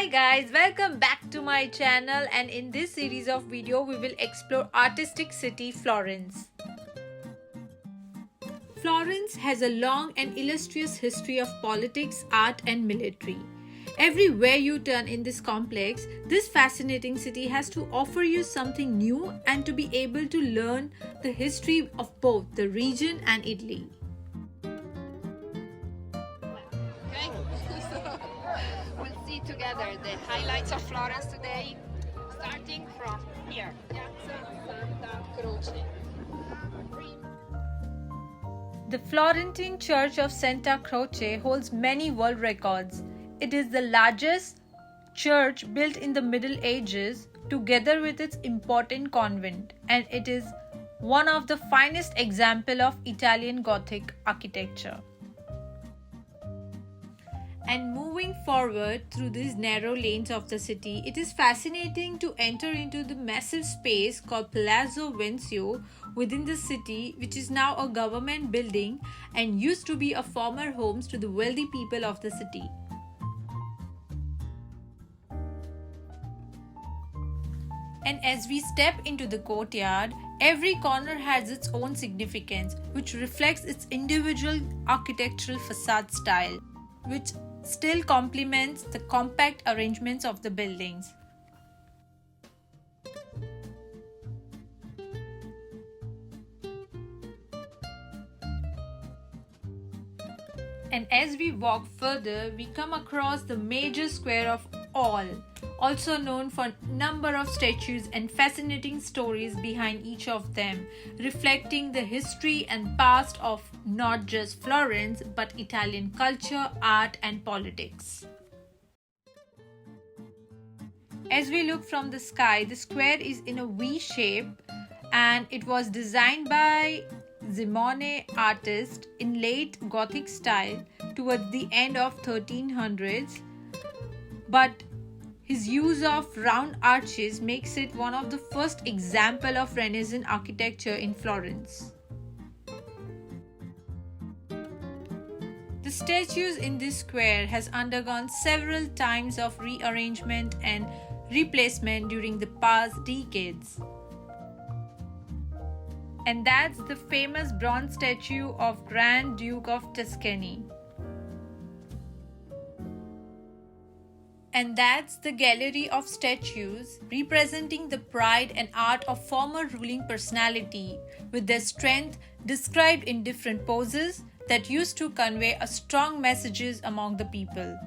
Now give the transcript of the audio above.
Hi guys, welcome back to my channel, and in this series of video we will explore artistic city Florence. Florence has a long and illustrious history of politics, art and military. Everywhere you turn in this complex, this fascinating city has to offer you something new and to be able to learn the history of both the region and Italy. We'll see together the highlights of Florence today, starting from here, Santa Croce. The Florentine Church of Santa Croce holds many world records. It is the largest church built in the Middle Ages, together with its important convent, and it is one of the finest examples of Italian Gothic architecture. And moving forward through these narrow lanes of the city, it is fascinating to enter into the massive space called Palazzo Vecchio within the city, which is now a government building and used to be a former homes to the wealthy people of the city. And as we step into the courtyard, every corner has its own significance, which reflects its individual architectural facade style, which still complements the compact arrangements of the buildings. And as we walk further, we come across the major square of all, also known for a number of statues and fascinating stories behind each of them, reflecting the history and past of not just Florence but Italian culture, art and politics. As we look from the sky, the square is in a V shape and it was designed by Simone artist in late Gothic style towards the end of 1300s, but his use of round arches makes it one of the first example of Renaissance architecture in Florence. The statues in this square has undergone several times of rearrangement and replacement during the past decades. And that's the famous bronze statue of Grand Duke of Tuscany. And that's the gallery of statues representing the pride and art of former ruling personality, with their strength described in different poses that used to convey a strong messages among the people.